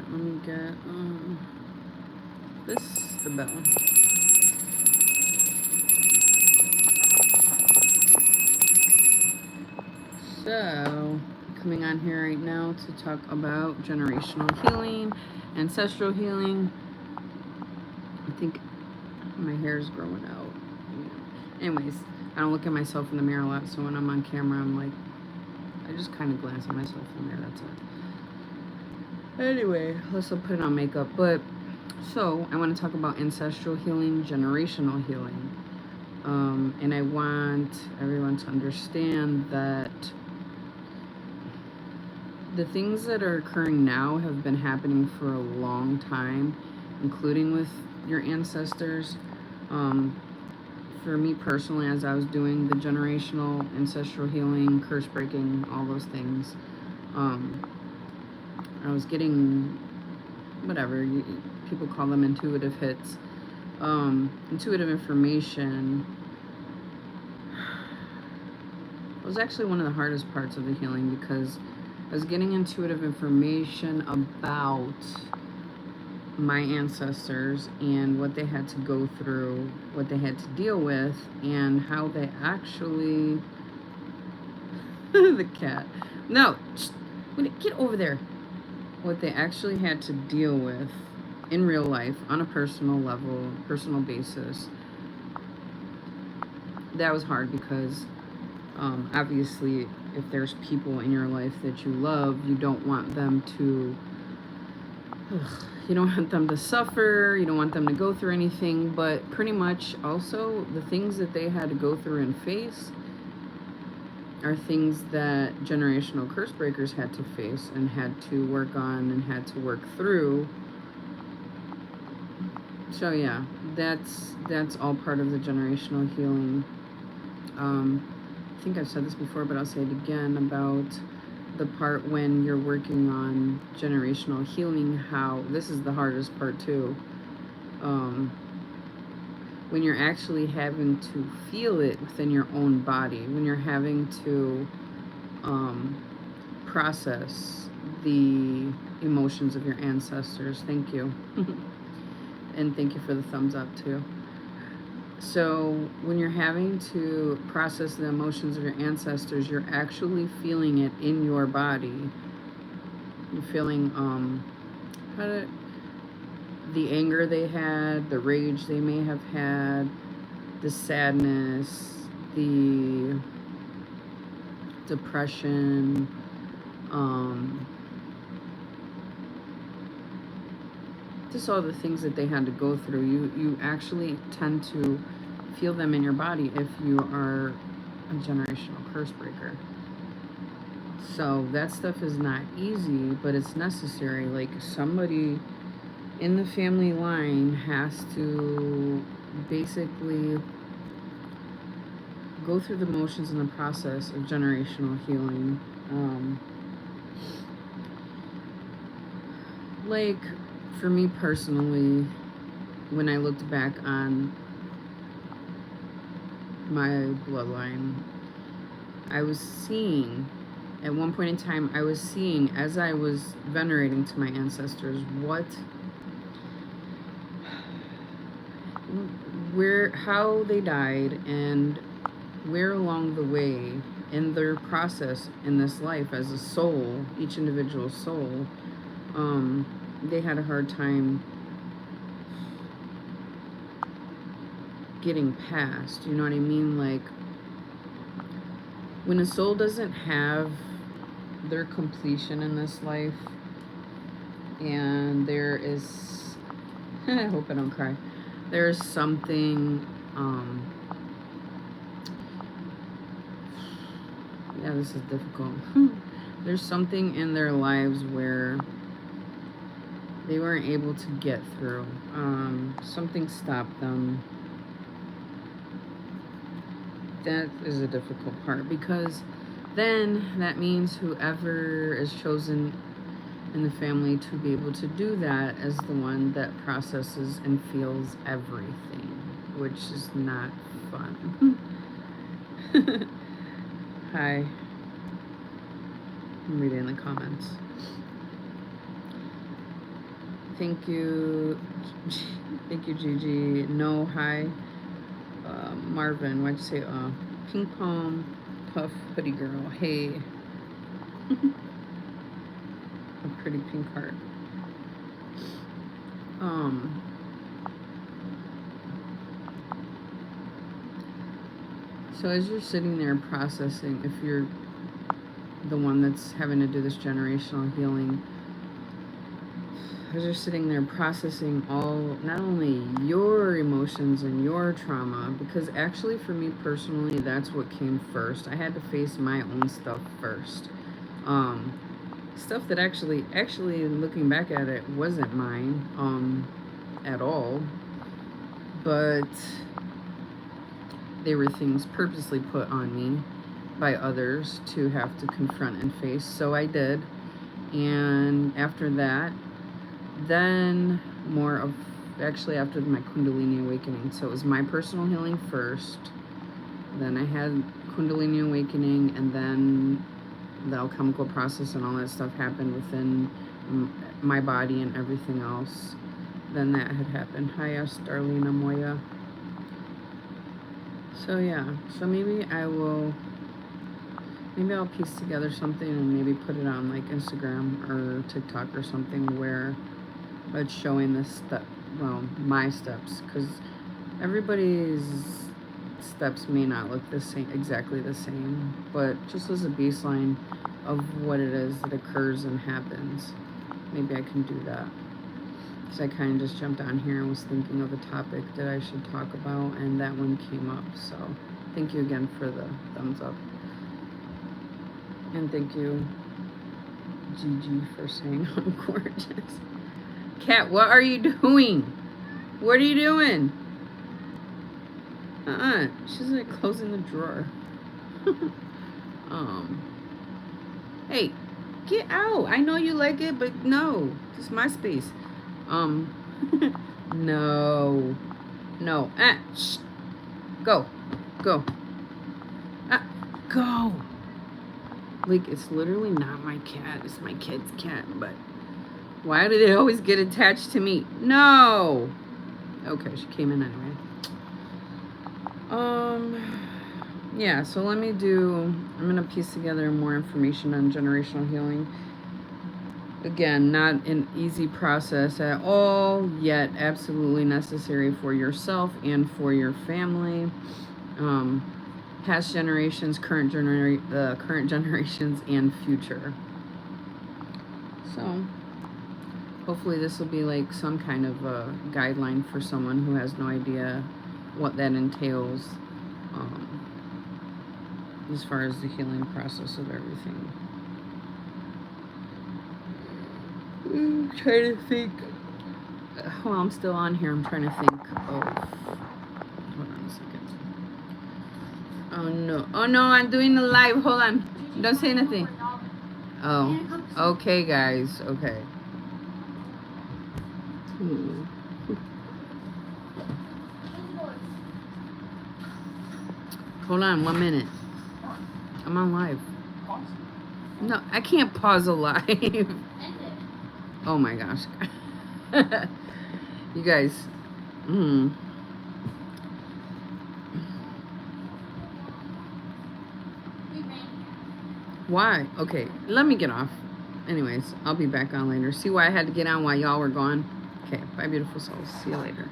let me get this, the bell. So, coming on here right now to talk about generational healing, ancestral healing. I think my hair is growing out. Anyways, I don't look at myself in the mirror a lot, so when I'm on camera, I'm like, I just kind of glance at myself in the mirror, that's it. Anyway, let's put on makeup. But, so, I want to talk about ancestral healing, generational healing. And I want everyone to understand that the things that are occurring now have been happening for a long time, including with your ancestors. For me personally, as I was doing the generational ancestral healing, curse breaking, all those things, I was getting whatever people call them, intuitive hits, intuitive information. It was actually one of the hardest parts of the healing because I was getting intuitive information about my ancestors and what they had to go through, what they had to deal with, and how they actually the cat. No, get over there. What they actually had to deal with in real life on a personal level, personal basis. That was hard because obviously if there's people in your life that you love, you don't want them to you don't want them to suffer, you don't want them to go through anything, but pretty much also the things that they had to go through and face are things that generational curse breakers had to face and had to work on and had to work through. So yeah, that's all part of the generational healing. I think I've said this before, but I'll say it again about the part when you're working on generational healing, how this is the hardest part too. When you're actually having to feel it within your own body, when you're having to process the emotions of your ancestors. Thank you. And thank you for the thumbs up too. So when you're having to process the emotions of your ancestors, you're actually feeling it in your body. You're feeling the anger they had, the rage they may have had, the sadness, the depression, just all the things that they had to go through. You actually tend to feel them in your body if you are a generational curse breaker. So that stuff is not easy, but it's necessary. Like somebody in the family line has to basically go through the motions in the process of generational healing. Like for me personally, when I looked back on my bloodline, I was seeing, at one point in time, I was seeing as I was venerating to my ancestors how they died and where along the way in their process in this life as a soul, each individual soul, they had a hard time getting past, you know what I mean? Like when a soul doesn't have their completion in this life and there is I hope I don't cry, there's something yeah, this is difficult. There's something in their lives where they weren't able to get through. Something stopped them. That is a difficult part because then that means whoever is chosen in the family to be able to do that is the one that processes and feels everything, which is not fun. Hi. I'm reading the comments. Thank you. Thank you, Gigi. No, hi. Marvin, why'd you say ping pong, puff, hoodie girl. Hey. A pretty pink heart. So as you're sitting there processing, if you're the one that's having to do this generational healing, as you're sitting there processing all, not only your emotions and your trauma, because actually for me personally, that's what came first. I had to face my own stuff first. Stuff that actually looking back at it wasn't mine at all, but they were things purposely put on me by others to have to confront and face. So I did. And after that, then more of, actually after my Kundalini awakening, so it was my personal healing first, then I had Kundalini awakening, and then the alchemical process and all that stuff happened within my body and everything else. Then that had happened. Hi, Darlene Moya. So yeah, so maybe I'll piece together something and maybe put it on like Instagram or TikTok or something where it's showing the step, well, my steps, because everybody's steps may not look the same, exactly the same, but just as a baseline of what it is that occurs and happens, maybe I can do that. Because I kind of just jumped on here and was thinking of a topic that I should talk about, and that one came up. So thank you again for the thumbs up, and thank you, Gigi, for saying I'm gorgeous. Kat, what are you doing? What are you doing? She's like closing the drawer. Hey, get out. I know you like it, but no, it's my space. No. Shh. Go. Go. Like, it's literally not my cat. It's my kid's cat, but why do they always get attached to me? No. Okay, she came in anyway. Yeah, so I'm gonna piece together more information on generational healing. Again, not an easy process at all, yet absolutely necessary for yourself and for your family. Past generations, current generations, and future. So hopefully this will be like some kind of a guideline for someone who has no idea what that entails, as far as the healing process of everything. I'm trying to think. Well, I'm still on here. I'm trying to think of. Hold on a second. Oh no, I'm doing the live. Hold on. Don't say anything. Oh, okay, guys. Okay. Hold on 1 minute. I'm on live. No, I can't pause a live. Oh my gosh. You guys. Why? Okay, let me get off. Anyways, I'll be back on later. See why I had to get on while y'all were gone? Okay, bye beautiful souls. See you later.